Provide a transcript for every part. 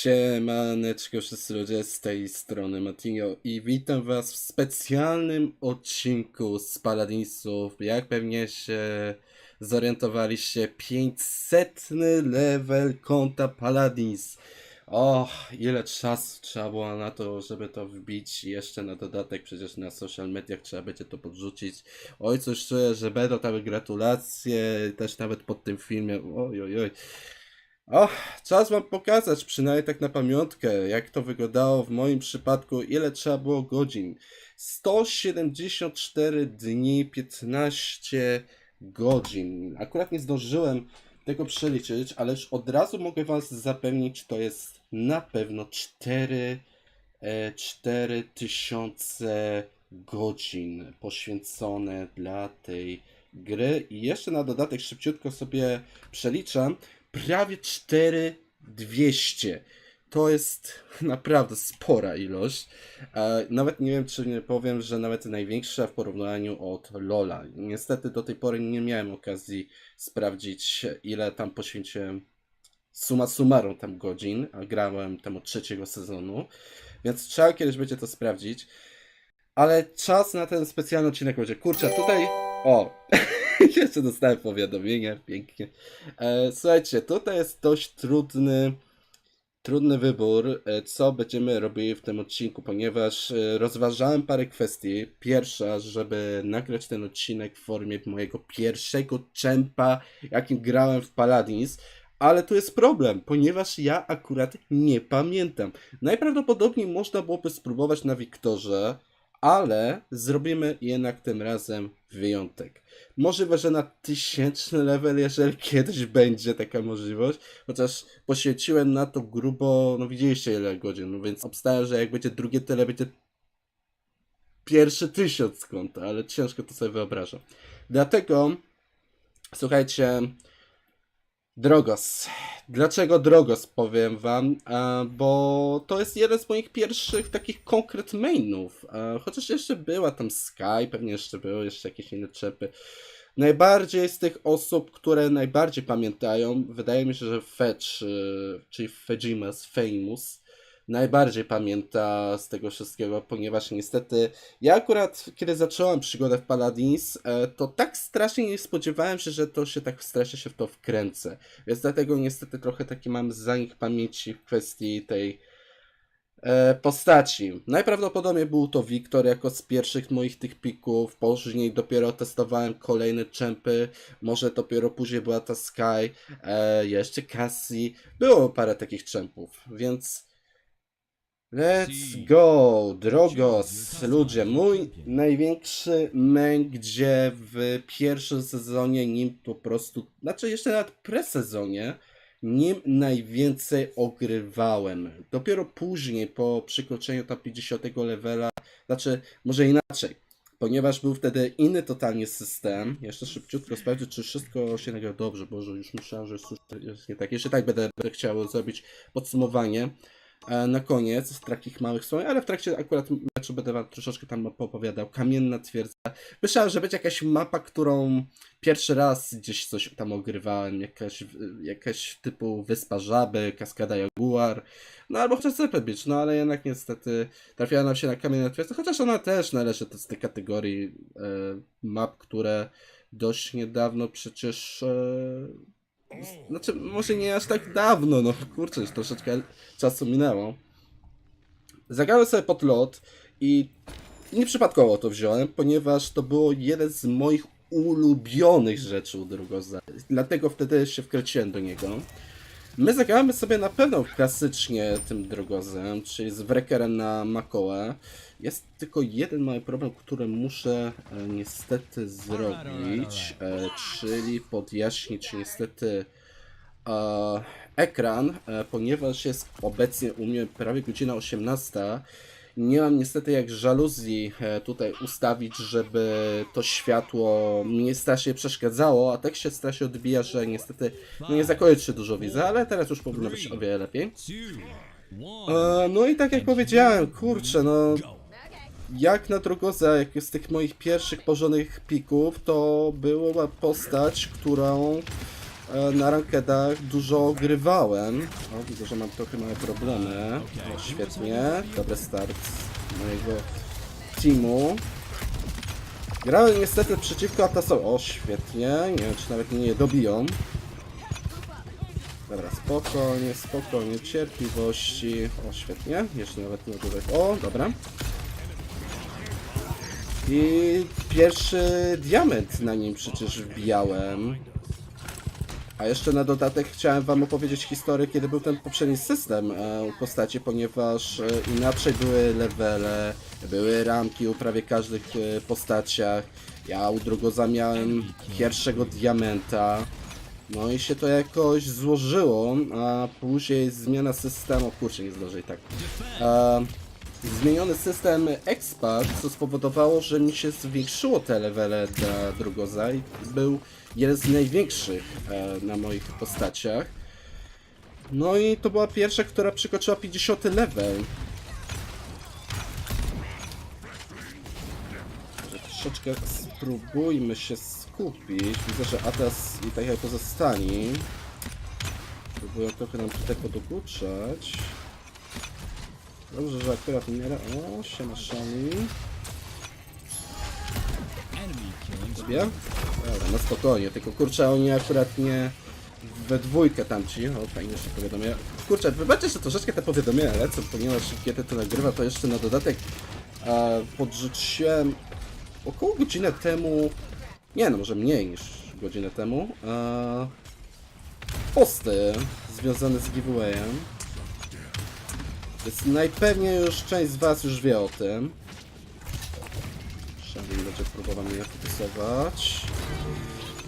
Siemaneczko wszyscy ludzie, z tej strony Matinho i witam was w specjalnym odcinku z Paladinsów. Jak pewnie się zorientowaliście, 500 level konta Paladins. O, ile czasu trzeba było na to, żeby to wbić i jeszcze na dodatek przecież na social mediach trzeba będzie to podrzucić. Oj, coś czuję, że będą tam gratulacje, też nawet pod tym filmie, oj, oj, oj. O, czas wam pokazać, przynajmniej tak na pamiątkę, jak to wyglądało w moim przypadku, ile trzeba było godzin. 174 dni, 15 godzin. Akurat nie zdążyłem tego przeliczyć, ale już od razu mogę was zapewnić, to jest na pewno 4000 godzin poświęcone dla tej gry. I jeszcze na dodatek szybciutko sobie przeliczam. Prawie 4200. To jest naprawdę spora ilość. Nawet nie wiem, czy nie powiem, że nawet największa w porównaniu od LoL'a. Niestety do tej pory nie miałem okazji sprawdzić, ile tam poświęciłem summa summarum tam godzin, a grałem tam od 3. sezonu, więc trzeba kiedyś będzie to sprawdzić. Ale czas na ten specjalny odcinek będzie. Kurczę, tutaj... O! Jeszcze dostałem powiadomienie, pięknie. Słuchajcie, tutaj jest dość trudny wybór, co będziemy robili w tym odcinku, ponieważ rozważałem parę kwestii. Pierwsza, żeby nagrać ten odcinek w formie mojego pierwszego czempa, jakim grałem w Paladins. Ale tu jest problem, ponieważ ja akurat nie pamiętam. Najprawdopodobniej można byłoby spróbować na Wiktorze, ale zrobimy jednak tym razem wyjątek. Możliwe, że na 1000 level, jeżeli kiedyś będzie taka możliwość, chociaż poświęciłem na to grubo, no widzieliście ile godzin, no więc obstawiam, że jak będzie drugie tyle, będzie pierwszy 1000 konta, ale ciężko to sobie wyobrażam. Dlatego, słuchajcie, Drogos. Dlaczego Drogos, powiem wam? Bo to jest jeden z moich pierwszych takich konkret mainów. Chociaż jeszcze była tam Sky, pewnie jeszcze były jeszcze jakieś inne czepy. Najbardziej z tych osób, które najbardziej pamiętają, wydaje mi się, że Fetch, czyli Fejimas Famous, najbardziej pamięta z tego wszystkiego, ponieważ niestety ja akurat, kiedy zacząłem przygodę w Paladins, to tak strasznie nie spodziewałem się, że to się tak strasznie się w to wkręcę. Więc dlatego niestety trochę taki mam zanik pamięci w kwestii tej postaci. Najprawdopodobniej był to Wiktor jako z pierwszych moich tych pików, później dopiero testowałem kolejne czempy, może dopiero później była ta Sky, jeszcze Cassie, było parę takich czempów, więc let's go, Drogos, ludzie, mój największy main, gdzie w pierwszym sezonie nim po prostu, znaczy jeszcze nawet presezonie, nim najwięcej ogrywałem. Dopiero później, po przekroczeniu tam 50 levela, znaczy może inaczej, ponieważ był wtedy inny totalnie system. Jeszcze szybciutko sprawdzić, czy wszystko się nagra dobrze, Boże, już myślałem, że jest nie tak. Jeszcze tak będę chciał zrobić podsumowanie na koniec takich małych wspomnień, ale w trakcie akurat meczu będę wam troszeczkę tam opowiadał. Kamienna twierdza. Myślałem, że będzie jakaś mapa, którą pierwszy raz gdzieś coś tam ogrywałem, jakaś typu Wyspa Żaby, Kaskada Jaguar, no albo chociaż Zeppelin Beach, no ale jednak niestety trafiała nam się na Kamienna twierdza, chociaż ona też należy do tej kategorii map, które dość niedawno przecież znaczy, może nie aż tak dawno, no kurczę, już troszeczkę czasu minęło. Zagrałem sobie pod lot i nieprzypadkowo to wziąłem, ponieważ to było jeden z moich ulubionych rzeczy u Drogoza. Dlatego wtedy się wkręciłem do niego. My zagramy sobie na pewno klasycznie tym Drogozem, czyli z Wreckerem na Makołę. Jest tylko jeden mały problem, który muszę niestety zrobić, czyli podjaśnić niestety ekran, ponieważ jest obecnie u mnie prawie godzina 18. Nie mam niestety jak żaluzji tutaj ustawić, żeby to światło mnie strasznie przeszkadzało, a tak się strasznie odbija, że niestety nie zakończy dużo widzę, ale teraz już powinno być o wiele lepiej. No i tak jak powiedziałem, kurczę, no jak na Drogoza, jak z tych moich pierwszych porządnych pików, to była postać, którą na rankedach dużo grywałem. O, widzę, że mam trochę małe problemy. O, świetnie. Dobry start mojego teamu. Grałem niestety przeciwko Atasowi. O, świetnie. Nie wiem, czy nawet mnie nie dobiją. Dobra, spokojnie, spokojnie, cierpliwości. O, świetnie. Jeszcze nawet nie tutaj. O, dobra. I pierwszy diament na nim przecież wbijałem. A jeszcze na dodatek chciałem wam opowiedzieć historię, kiedy był ten poprzedni system u postaci, ponieważ inaczej były levele, były ramki u prawie każdych postaciach. Ja u Drogoza miałem pierwszego diamenta. No i się to jakoś złożyło, a później zmiana systemu, kurczę, nie zdążę i tak. Zmieniony system Expat, co spowodowało, że mi się zwiększyło te levele dla Drogoza i był jeden z największych na moich postaciach. No i to była pierwsza, która przekroczyła 50 level. Może troszeczkę spróbujmy się skupić. Widzę, że Atas i tak jak pozostali próbują trochę nam tutaj podokuczać. Dobrze, że akurat nie... O, siema Shani. Zbija? Dobra, no spokojnie, tylko kurczę, oni akurat nie we dwójkę tamci. O, fajnie się powiadomienia. Kurczę, wybaczcie, że troszeczkę te powiadomienia lecą, ponieważ kiedy to nagrywa, to jeszcze na dodatek podrzuciłem około godzinę temu, nie no, może mniej niż godzinę temu, posty związane z giveawayem. Więc najpewniej już część z was już wie o tym. Szalin będzie próbował mnie fokusować.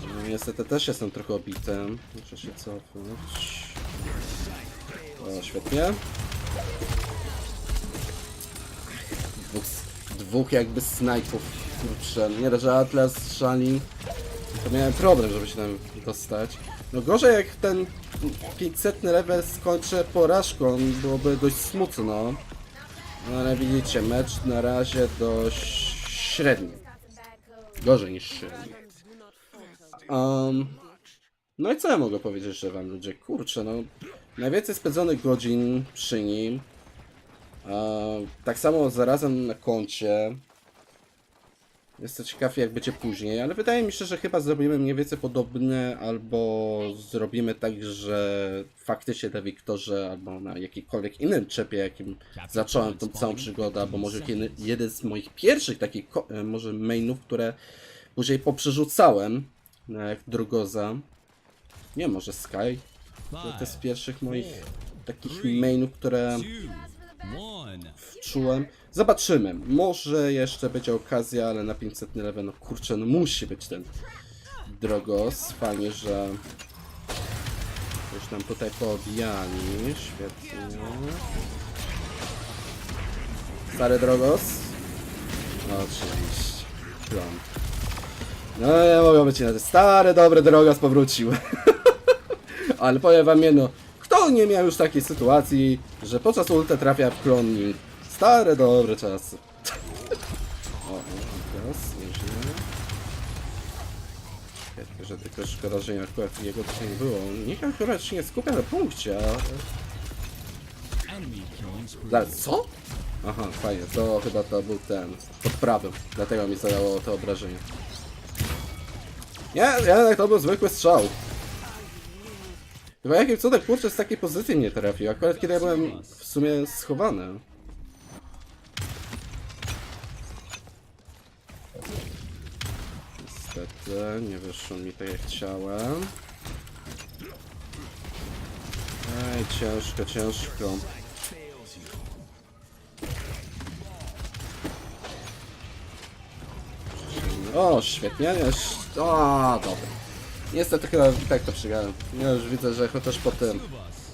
No, niestety też jestem trochę obitym. Muszę się cofnąć. O, świetnie. Dwóch jakby snajpów. Kurczę, nie dość, że Atlas, Szalin. To miałem problem, żeby się tam dostać. No gorzej jak ten 500 level skończę porażką, byłoby dość smutno. No ale widzicie, mecz na razie dość średni. Gorzej niż średni. No i co ja mogę powiedzieć, że wam ludzie? Kurczę, no najwięcej spędzonych godzin przy nim. Tak samo zarazem na koncie. Jestem ciekaw jak będzie później, ale wydaje mi się, że chyba zrobimy mniej więcej podobne, albo zrobimy tak, że faktycznie na Wiktorze, albo na jakikolwiek innym czepie, jakim zacząłem tą całą przygodę, albo może jeden z moich pierwszych takich może mainów, które później poprzerzucałem, jak Drogoza. Nie, może Sky. To jest z pierwszych moich takich mainów, które wczułem. Zobaczymy. Może jeszcze będzie okazja, ale na 500 level, no kurczę, no musi być ten Drogos. Fajnie, że już nam tutaj poobijali. Świetnie. Stary Drogos. Oczywiście. Klon. No nie mogą być inaczej. Stary, dobry Drogos powrócił. Ale powiem wam jedno. Kto nie miał już takiej sytuacji, że podczas ulta trafia w klonnik? Stare, dobre czasy. O, teraz nieźle. Że tylko szkoda, że akurat jego tutaj nie było. Niech akurat się nie skupia na punkcie, ale... Zaraz, co? Aha, fajnie, to chyba to był ten... pod prawym, dlatego mi zadało to obrażenie. Nie, jednak to był zwykły strzał. Chyba jakim cudem kurczę z takiej pozycji nie trafił, akurat kiedy ja byłem w sumie schowany. Niestety, nie wyszło mi tak jak chciałem. Ej, ciężko, ciężko. O, świetnie, o, dobra. Niestety chyba tak to przegrałem. Ja już widzę, że chociaż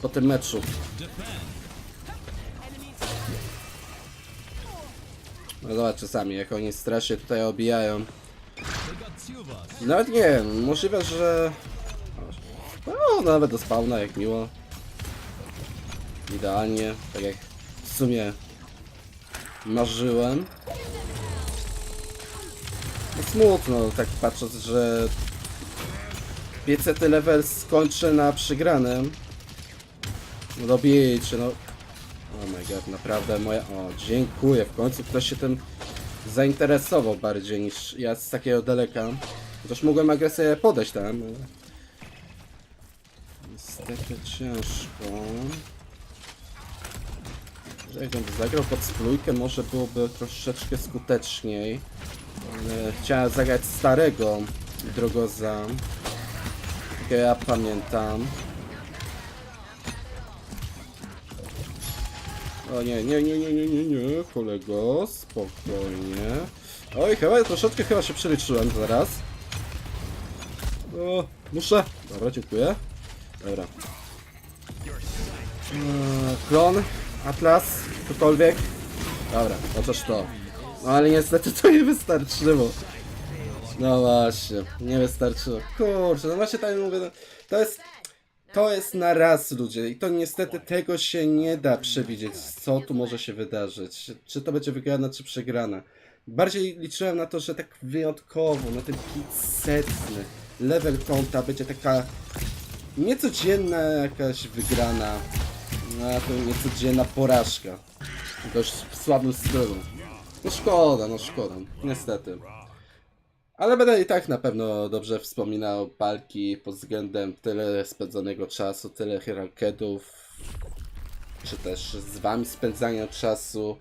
po tym meczu. No zobaczcie sami, jak oni strasznie tutaj obijają. Nawet nie wiem, możliwe, że... No, nawet do spawna, jak miło. Idealnie, tak jak w sumie marzyłem. No smutno, tak patrząc, że 500 level skończę na przegranym. No dobijcie, no. Oh my god, naprawdę moja... O, dziękuję, w końcu ktoś się tym zainteresował bardziej niż ja z takiego daleka. Chociaż mogłem agresję podejść tam. Niestety ciężko. Że jakbym zagrał pod sprójkę, może byłoby troszeczkę skuteczniej. Ale chciałem zagrać starego Drogoza. Jak ja pamiętam. O nie, nie, kolego, spokojnie. Oj, troszeczkę się przeliczyłem zaraz. O, muszę. Dobra, dziękuję. Dobra. Klon, Atlas, cokolwiek. Dobra, chociaż to. No ale niestety to nie wystarczyło. No właśnie, nie wystarczyło. Kurczę, no właśnie tak mówię, no, to jest na raz, ludzie, i to niestety tego się nie da przewidzieć, co tu może się wydarzyć. Czy to będzie wygrana, czy przegrana. Bardziej liczyłem na to, że tak wyjątkowo, na ten 500 level konta będzie taka niecodzienna jakaś wygrana, a to niecodzienna porażka. Dość w słabym stylu. No szkoda, niestety. Ale będę i tak na pewno dobrze wspominał walki pod względem tyle spędzonego czasu, tyle rankedów, czy też z wami spędzania czasu.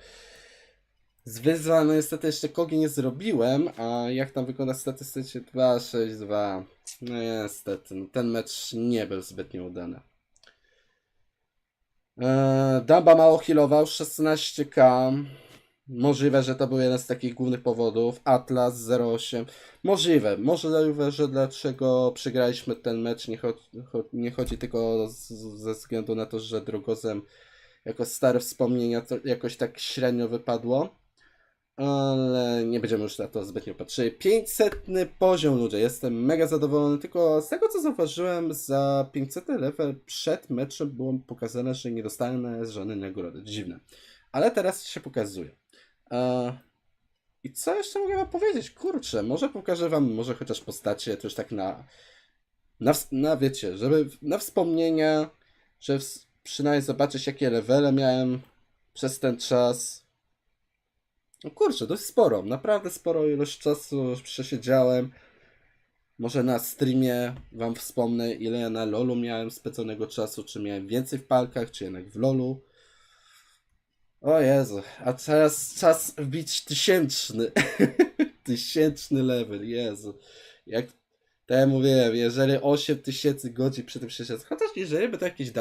Z wyzwań no niestety jeszcze kogi nie zrobiłem, a jak tam wygląda statystycznie 2-6-2. No niestety, no ten mecz nie był zbytnio udany. Damba mało healował, 16k. Możliwe, że to był jeden z takich głównych powodów. Atlas 0,8. Możliwe, że dlaczego przegraliśmy ten mecz. Nie chodzi tylko ze względu na to, że Drogozem jako stare wspomnienia to jakoś tak średnio wypadło. Ale nie będziemy już na to zbytnio patrzyli. 500 poziom, ludzie. Jestem mega zadowolony. Tylko z tego, co zauważyłem, za 500 level przed meczem było pokazane, że nie dostanę żadnej nagrody. Dziwne. Ale teraz się pokazuje. I co jeszcze mogę wam powiedzieć? Kurczę, może pokażę wam może chociaż postacie, to już tak na wiecie, żeby na wspomnienia, że przynajmniej zobaczyć jakie levele miałem przez ten czas. No kurczę, dość sporo, naprawdę sporo ilość czasu już przesiedziałem. Może na streamie wam wspomnę, ile ja na LoLu miałem spędzonego czasu, czy miałem więcej w palkach, czy jednak w LoLu. O Jezu, a teraz czas wbić 1000. 1000 level, Jezu. Jak tak ja mówiłem, jeżeli 8000 godzin przy tym się siedzę, chociaż jeżeli by to jakieś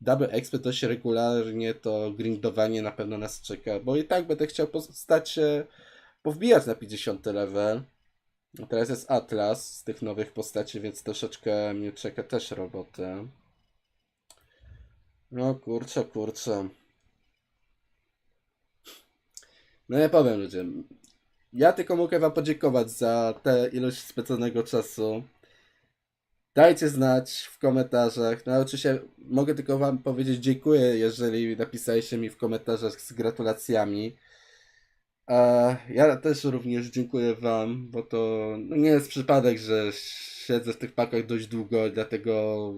double expert dość regularnie, to grindowanie na pewno nas czeka, bo i tak będę chciał postać się powbijać na 50 level. No teraz jest Atlas z tych nowych postaci, więc troszeczkę mnie czeka też robotę. No kurczę. No nie powiem ludzie. Ja tylko mogę wam podziękować za tę ilość spędzonego czasu. Dajcie znać w komentarzach. No oczywiście mogę tylko wam powiedzieć dziękuję, jeżeli napisaliście mi w komentarzach z gratulacjami. A ja też również dziękuję wam, bo to no nie jest przypadek, że siedzę w tych pakach dość długo, dlatego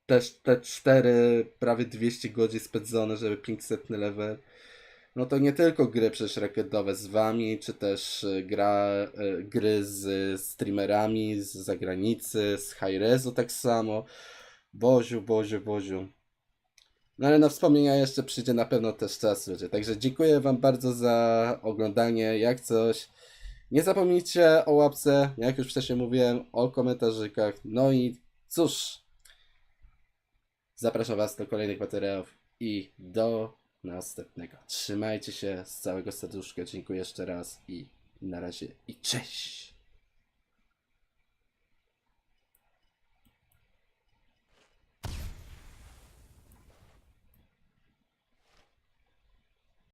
też te 4, prawie 200 godzin spędzone, żeby 500 level. No to nie tylko gry przecież rakietowe z wami, czy też gry z streamerami z zagranicy, z Hi-Rezu tak samo. Boziu. No ale na wspomnienia jeszcze przyjdzie na pewno też czas, ludzie. Także dziękuję wam bardzo za oglądanie. Jak coś, nie zapomnijcie o łapce, jak już wcześniej mówiłem, o komentarzykach. No i cóż, zapraszam was do kolejnych materiałów i do następnego. Trzymajcie się z całego serduszka. Dziękuję jeszcze raz i na razie i cześć!